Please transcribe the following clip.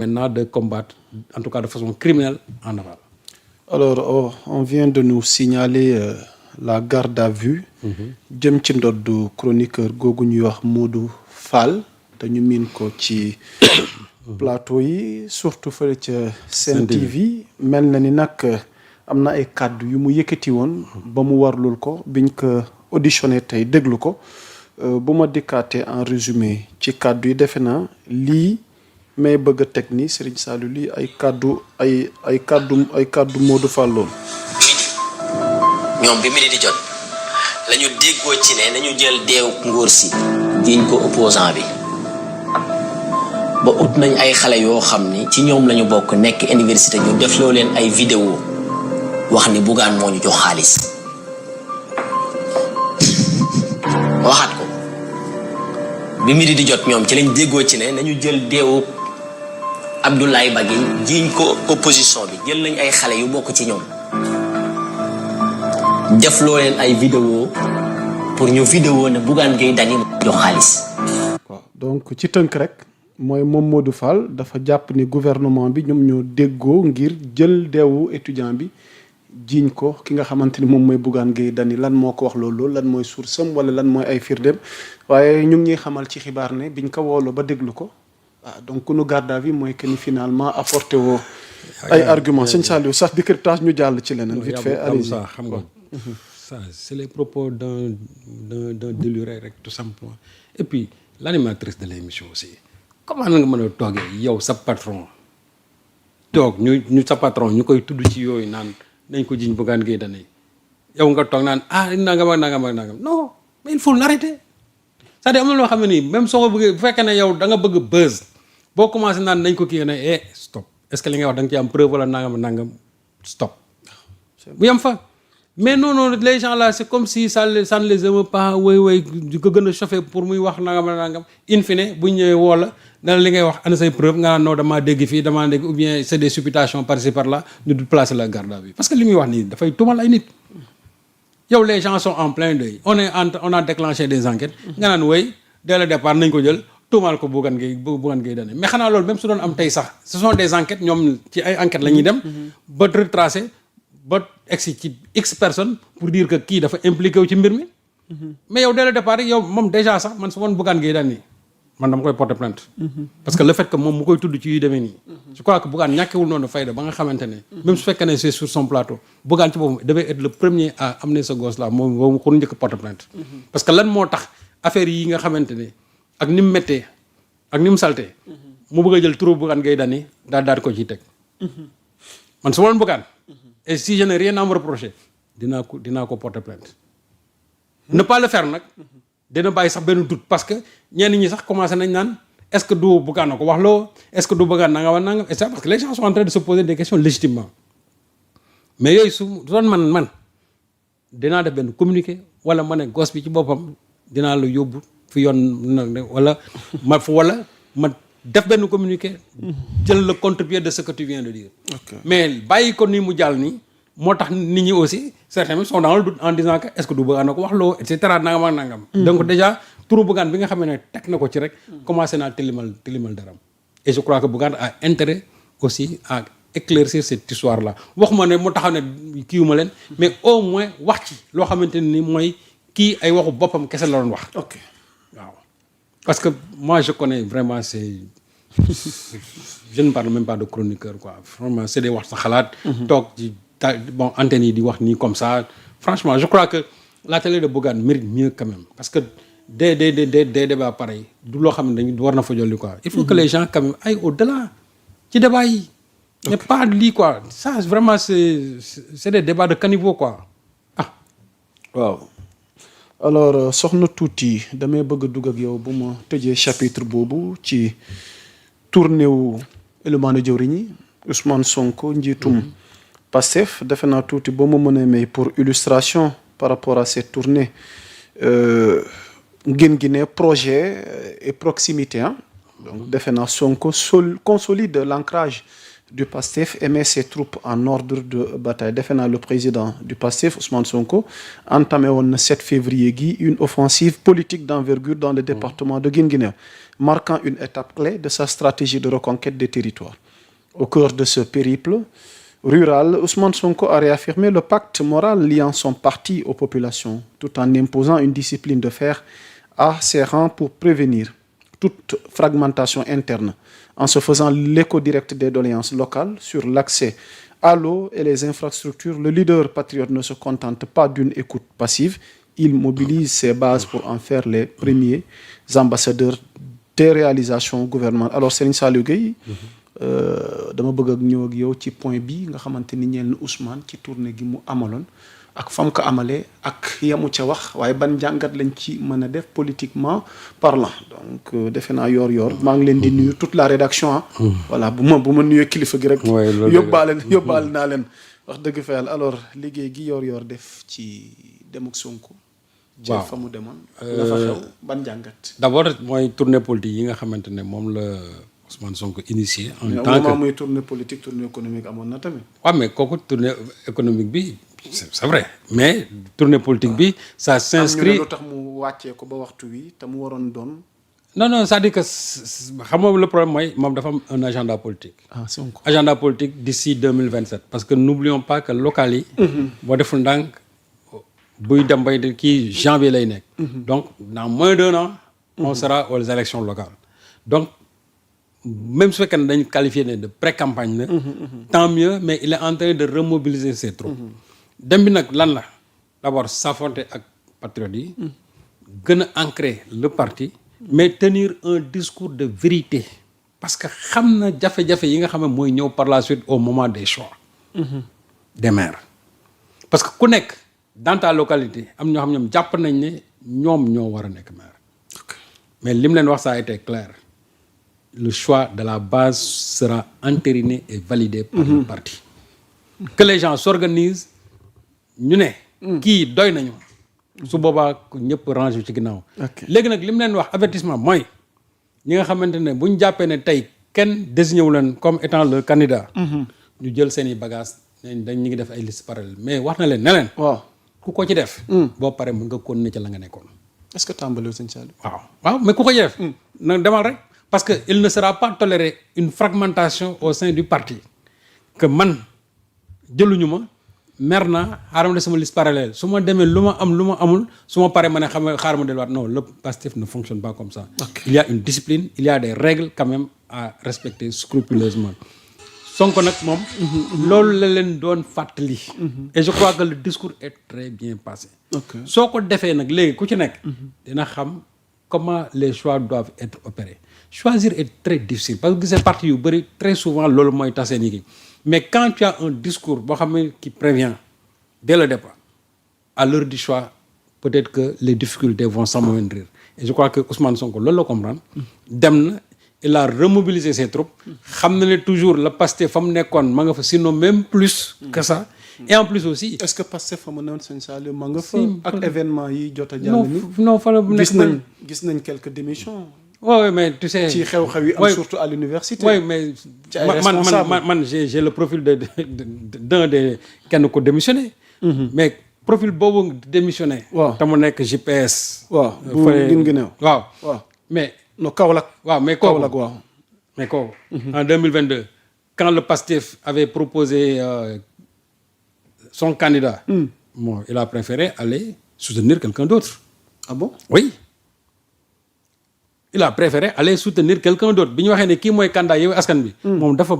maintenant de combattre, en tout cas de façon criminelle, en aval. Alors, on vient de nous signaler la garde à vue jëm ci ndoddu chroniqueur googu ñuy wax Modou Fall te ñu miin ko ci plateau yi surtout fële ca Sen TV mel na ni nag am na ay kàddu yu mu yëkkati woon ba mu warlul ko biñ ko auditionné tey déglu ko bu ma dikkaatee en résumé ci kàddu yi defe naa lii mais bëgg a teg ni Serigne Saliou lii ay kàddu Modou Fall lool. ñoom bi midi di jot lañu déggoo ci ne nañu jël deewu ngóor si jiiñ ko opposant bi ba ut nañ ay xale yoo xam ni ci ñoom lañu bokk nekk université ñu def loo leen ay vidéo wax ni Bougane moo ñu jox xaalis waxaat ko bi midi di jot ñoom ci lañ déggoo ci ne nañu jël deewu Abdoulaye Bagui jiiñ ko opposition bi jël nañ ay xale yu bokk ci ñoom def loo leen ay vidéo pour ñu vidéo ne Bougane Gueye Dany jox xaalis. waaw donc ci tënk rek mooy moom Modou Fall dafa jàpp ni gouvernement bi ñoom ñoo déggoo ngir jël deewu étudiant bi jiiñ ko ki nga xamante ni moom mooy Bougane Gueye Dany lan moo ko wax loolu lan mooy source am wala lan mooy ay firndeem waaye ñu ngi ñuy xamal ci xibaar ne biñ ko wooloo ba déglu ko donc ku nu garde à vue mooy que ni finalement apporté woo ay arguments sëñ Saliou sax décryptage ñu jàll ci leneen. vite fait allez-y xam nga. Ça c'est les propos d'un déluré rek tout simplement et puis l'animatrice de l'émission aussi comment nga mën a toogee yow sa patron toog ñu sa patron ñu koy tudd ci yooyu naan nañ ko jiñ Bougane Gueye Dany yow nga toog naan nangam ak nangam ak nangam non mais il faut l'arrêter c'est-à-dire am na loo xam ne nii même soo ko bëggee bu fekkee ne yow da nga bëgg buzz boo commencé naan nañ ko kii ne stop est-ce que li nga wax da nga ci am preuve wala nangam ak nangam stop bu yem fa. mais non les gens là c'est comme si ça ne les aime pas way di ko gën a chauffé pour muy wax nangam in fine bu ñëwee woo la dana li ngay wax ana say preuve nga naan non damaa dégg fii damaa dégg ou bien c'est des supputations par-ci par-là ñu du placer la garde à vue parce que li muy wax nii dafay tumal ay nit yow les gens sont en plein deuil on a déclenché des enquêtes nga naan way dès le départ nañ ko jël tuumaal ko Bougane Gueye Dany mais xanaa loolu même su doon am tey sax ce sont des enquêtes ñoom ci ay enquêtes la ñuy dem ba retracer ba egsi ci x personnes pour dire que kii dafa impliqué wu ci mbir mi mais yow dès le départ yow moom déjà sax man su woon Bougane Gueye Dany man dama koy porter plainte parce que le fait que moom mu koy tudd ci yu demee nii je crois que Bougane ñàkkewul noonu fayda ba nga xamante ne même su fekkee ne c'est sur son plateau Bougane ci boobu devait être le premier à amener ce gosse là moom ko njëkk porter plainte parce que lan moo tax affaire yi nga xamante ne ak ni mu méttee ak ni mu saltee mu bëgg a jël turu Bougane Gueye Dany daal ko ciy teg man su woon Bougane et si je n'ai rien à me reprocher dinaa ko porter plainte ne pas le faire nag dina bàyyi sax benn doute parce que ñenn ñi sax commencé nañ naan est-ce que du Bougane na ko wax loo est-ce que du Bougane nangam et ça parce que les gens sont en train de se poser des questions légitimement mais yooyu su doon man dinaa def benn communiqué wala ma ne gosse bi ci boppam dinaa la yóbbu fi yoon wala ma def benn communiqué jël le contre-pied de ce que tu viens de dire mais bàyyi ko nii mu jàll nii moo tax nit ñi aussi certains sont dans le doute en disant que est-ce que du Bougane na ko wax loo et cetera nangam ak nangam donc déjà turu Bougane bi nga xam ne teg na ko ci rek commencé naa tilimal daram et je crois que Bougane a intérêt aussi à éclaircir cette histoire là waxuma ne mu taxaw ne kiiwuma leen mais au moins wax ci loo xamante ni mooy kii ay waxu boppam kese la doon wax waaw parce que moi je connais vraiment je ne parle même pas de chroniqueur quoi vraiment c'est des wax sa xalaat toog ci bon antenne yi di wax nii comme ça franchement je crois que la télé de Bougane mérite mieux quand même parce que des débats pareils du loo xam ne dañu war na fa jolli quoi il faut que les gens quand même aillent au-delà ci débat yi mais pas lii quoi ça vraiment c'est des débats de caniveau quoi waaw alors soxna tuuti damay bëgg a dugg ak yow bu ma tëjee chapitre boobu ci tournée wu élément jëwriñ yi Ousmane Sonko njiitum Pastef defe naa tuuti ba ma mënee may pour illustration par rapport à cette tournée ngeen gi ne projet et proximité donc defe naa Sonko consolide l'ancrage du PASTEF et met ses troupes en ordre de bataille. Défendant le président du PASTEF, Ousmane Sonko, entamé le 7 février une offensive politique d'envergure dans le département de Guinguinéo, marquant une étape clé de sa stratégie de reconquête des territoires. Au cœur de ce périple rural, Ousmane Sonko a réaffirmé le pacte moral liant son parti aux populations, tout en imposant une discipline de fer à ses rangs pour prévenir toute fragmentation interne, en se faisant l'écho direct des doléances locales sur l'accès à l'eau et les infrastructures. Le leader patriote ne se contente pas d'une écoute passive, il mobilise ses bases pour en faire les premiers ambassadeurs des réalisations gouvernementales. Alors, Serigne Saliou Gueye, dama bëgg ak ñëw ak yow ci point bi nga xamante ni ñeel na Ousmane ci tournée gi mu amaloon ak fam ko amalee ak yamu ca wax waaye ban jàngat lañ ci mën a def politiquement parlant. Donc defe naa yor maa ngi leen di nuyu toute la rédaction voilà bu ma nuyee kilifa gi rek yóbbaale naa leen wax dëgg fa yàlla. Alors liggéey gi yor def ci dem ak Sonko ci fa mu demoon la fa xew ban jàngat. D'abord mooy tournée politique yi nga xamante ne moom la Ousmane Sonko initié en tant que muy tournée politique tournée économique amoon na tamit. waaw mais kooku tournée économique bi c'est vrai mais tournée politique bi ça s'inscrit. lu tax mu wàccee ko ba waxtu wi te mu waroon doon. non c'est-à-dire que xam nga le problème mooy moom dafa am un agenda politique. Sonko agenda politique d'ici 2027 parce que n'oublions pas que local yi. boo deful ndànk buy dem bay kii janvier lay nekk. donc dans moins d'1 an. on sera aux élections locales donc. Même si on est qualifié de pré-campagne, tant mieux, mais il est en train de remobiliser ses troupes. D'abord, s'affronter avec patriotes, ancrer le parti, mais tenir un discours de vérité. Parce que par la suite au moment des choix des maires. Parce que dans ta localité, il y a des gens qui sont maire. Mais ça a été clair. Le choix de la base sera entériné et validé par le parti. Que les gens s'organisent, nous sommes qui doy nañu su boobaa ñëpp range ci ginnaaw. léegi nag li mu leen wax avertissement mooy ñi nga xamante ne bu ñu jàppee ne tey kenn désigné wu leen comme étant le candidat. ñu jël seen i bagages dañ ñu ngi def ay liste parallèle mais wax na leen ne leen. waaw ku ko ci def. boo paree mën nga continuer ci la nga nekkoon. est-ce que tàmbaliwul sëñ Saliou. waaw mais ku ko ci def. nag demal rek. Parce qu'il ne sera pas toléré une fragmentation au sein du parti. Que man, jëluñu ma mer naa xaaral ma def sama liste parallèle su ma demee lu ma amul su ma paree ma ne xaaral ma delluwaat non le PASTEF ne fonctionne pas comme ça. Il y a une discipline, il y a des règles quand même à respecter scrupuleusement. Sonko nag moom. loolu la leen doon fàttali. Et je crois que le discours est très bien passé. soo ko defee nag léegi ku ci nekk. dina xam comment les choix doivent être opérés. Choisir est très difficile parce que ces partis très souvent lolo moy tassé ni. Mais quand tu as un discours qui prévient dès le départ, à l'heure du choix, peut-être que les difficultés vont s'amoindrir. Et je crois que Ousmane Sonko le comprend. Il a remobilisé ses troupes. Il toujours le PASTEF fam nekkon ma nga fa sinon même plus que ça. Et en plus aussi. Est-ce que PASTEF fa mënon sëñ Saliou ma nga fa ak événement yi jotta jall ni. Non fa la gis nañ quelques démissions. Oui, mais tu sais. Surtout à l'université. Oui, mais j'ai le profil d'un des qui a démissionné. Mais profil bobo démissionné. Tu as que GPS. Mais. Non, Kaolak. Mais en 2022, quand le PASTEF avait proposé son candidat, il a préféré aller soutenir quelqu'un d'autre. Ah bon? Oui. Il a préféré aller soutenir quelqu'un d'autre. Bi ñu waxee ne kii mooy candidat Yewwi Askan Wi. moom dafa